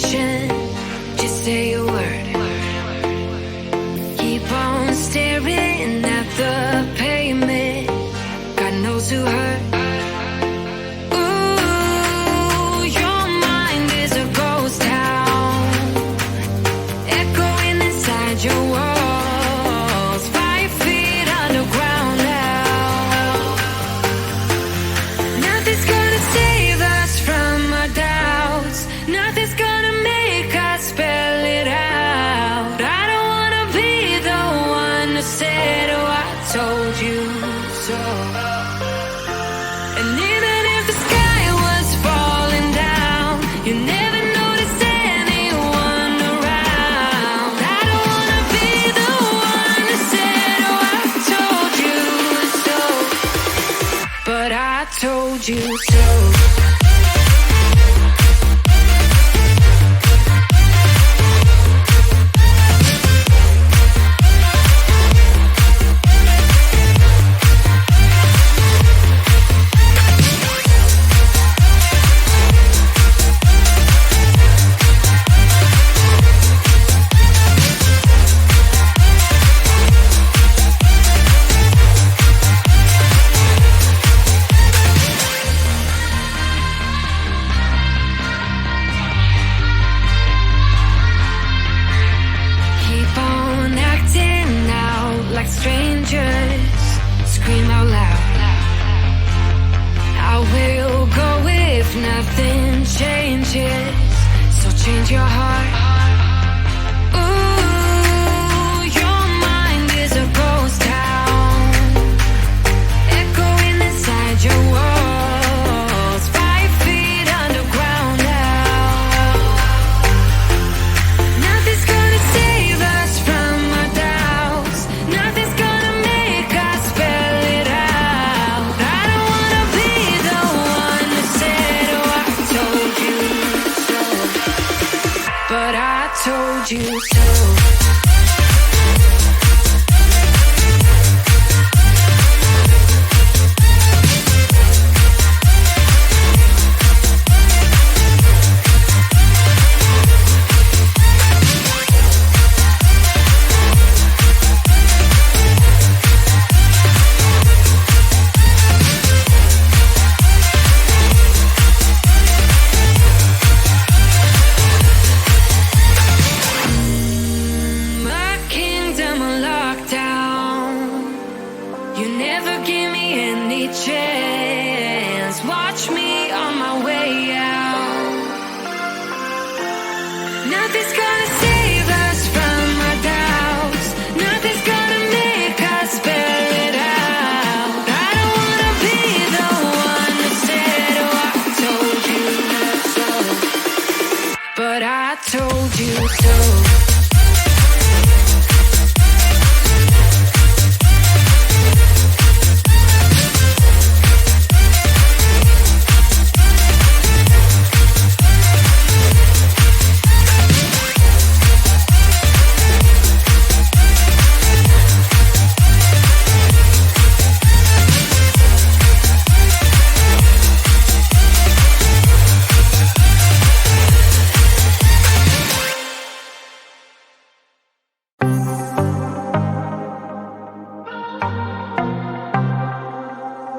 patient, just say a word. Keep on staring at the pavement. God knows who hurt. Ooh, your mind is a ghost town, echoing inside your walls, 5 feet underground now. Nothing's gonna save us from our doubts. Nothing's gonna make us spell it out. I don't wanna be the one to say, oh, I told you so. And even if the sky was falling down, you never notice anyone around. I don't wanna be the one to say, oh, I told you so. But I told you so. Keep on acting out like strangers. Scream out loud. I will go if nothing changes. So change your heart. Ooh, your mind is a ghost town, echoing inside your walls, 5 feet underground now. Nothing's gonna save us from our doubts. Nothing's gonna make us spell it out. I don't wanna be the one that said, oh, I told you so. But I told you so. My kingdom on lockdown. You never give me any chance. Watch me on my way out. Nothing's gonna save us from our doubts. Nothing's gonna make us spell it out. I don't wanna be the one that said, oh, I told you so. But I told you so.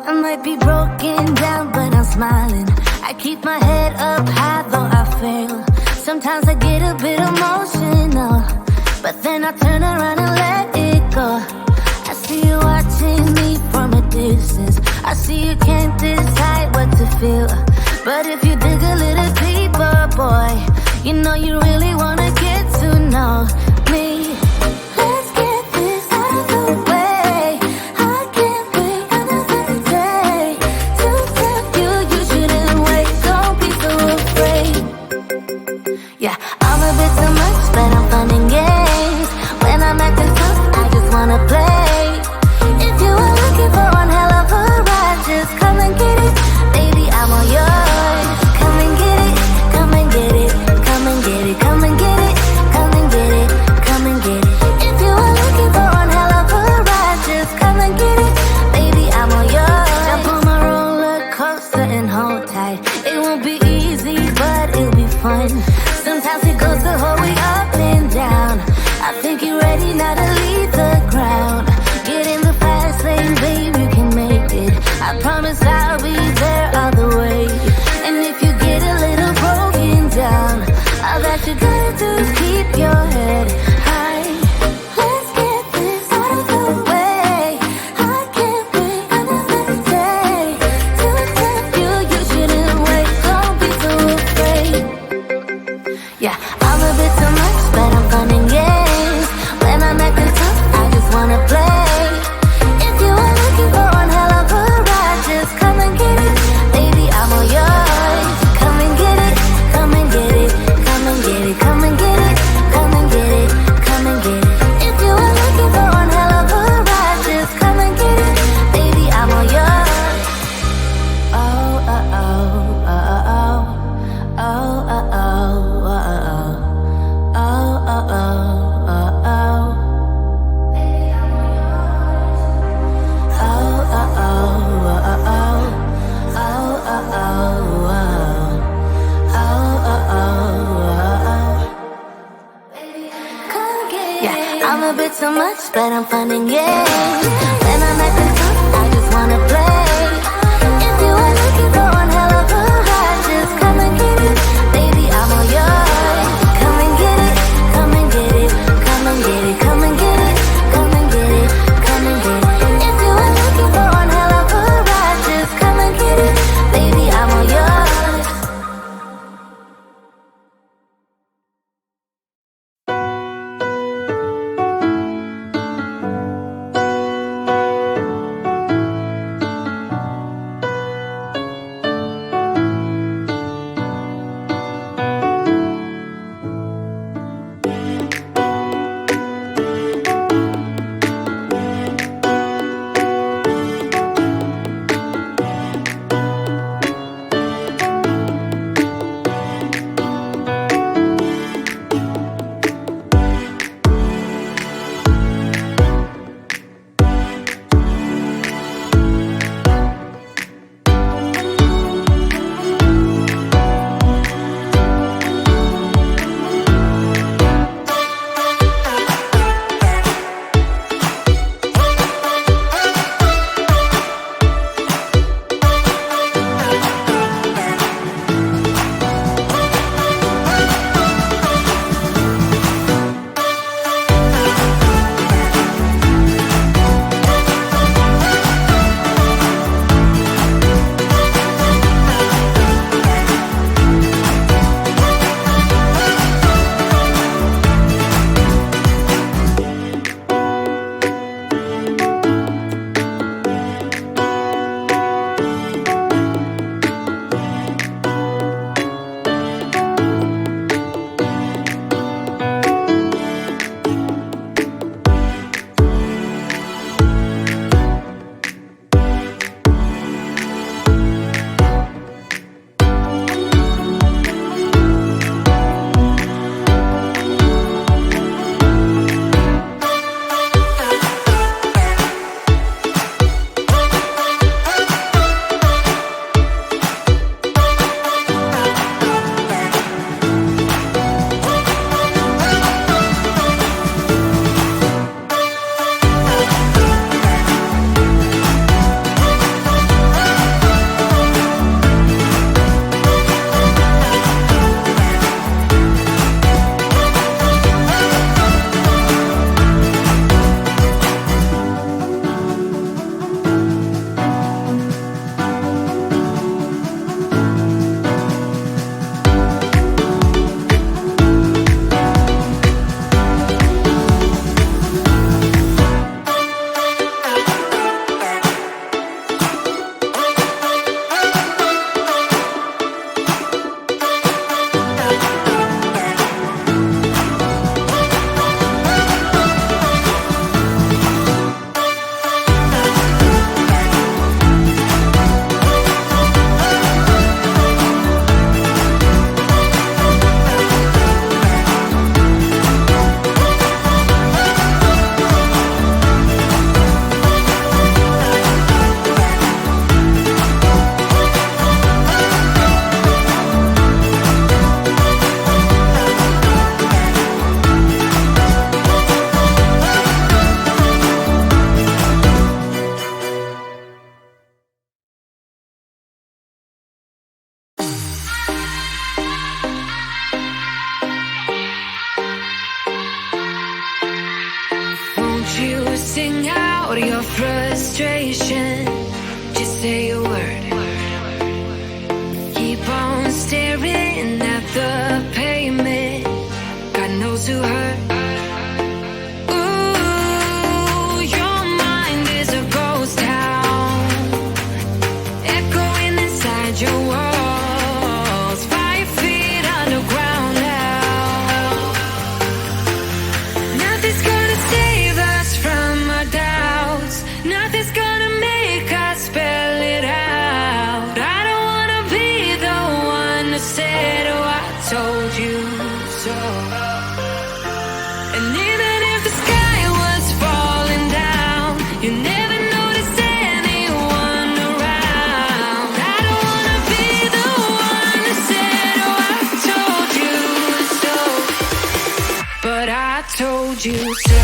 I might be broken down, but I'm smiling. I keep my head up high, though I fail. Sometimes I get a bit emotional, but then I turn around and let it go. I see you watching me from a distance. I see you can't decide what to feel. But if you dig a little deeper, boy, you know you really wanna get to know me. Let's get this out of the way. I can't wait another day to tell you you shouldn't wait. Don't be so afraid. Yeah, I'm a bit too much, but I'm fun and games. When I'm acting tough, I just wanna play. If you were looking for one hell of a ride, just come and get it. Baby, I'm all yours. Come and get it, come and get it, come and get it, come and get it, come and get it. it goes the whole way up and down. I think you're ready now to leave the ground. Get in the fast lane, babe, you can make it. I promise I'll be there all the way. And if you get a little broken down, all that you gotta do is keep your head high. Let's get this out of the way. I can't wait another day to accept you. You shouldn't wait, don't be so afraid. Yeah, I'm a bit too much, but I'm fun and games. When I'm acting tough, I just wanna play. If you are looking for one hell of a ride, just come and get it. Baby, I'm all yours. Come and get it, come and get it, come and get it, come and get it, come and get it, come and get it. If you are looking for one hell of a ride, just come and get it. Baby, I'm all yours. Oh, oh, oh, oh, oh, oh, oh, oh, oh, oh, oh, oh, oh, oh. Baby, I'm all yours. Oh, oh, oh, oh, oh, oh, oh, oh, oh, oh. Yeah, I'm a bit too much, but I'm fun and games. When I'm acting tough, I just wanna play. If you are looking for one hell of a ride, just come and get it. Baby, I'm all yours. Come and get it, come and get it, come and get it, come and get it, come and get it, come and get it. If you are looking for one hell of a ride, just come and get it. Baby, I'm all yours. sing out your frustration. Just say a word. Keep on staring at the pavement. God knows who hurt. Ooh, your mind is a ghost town, echoing inside your walls. 5 feet underground now. Nothing's gonna save us from our doubts. Nothing's gonna make us spell it out. I don't wanna be the one to say, oh, I told you so. And even if the sky was falling down, you never noticed anyone around. I don't wanna be the one to say, oh, I told you so. But I told you so.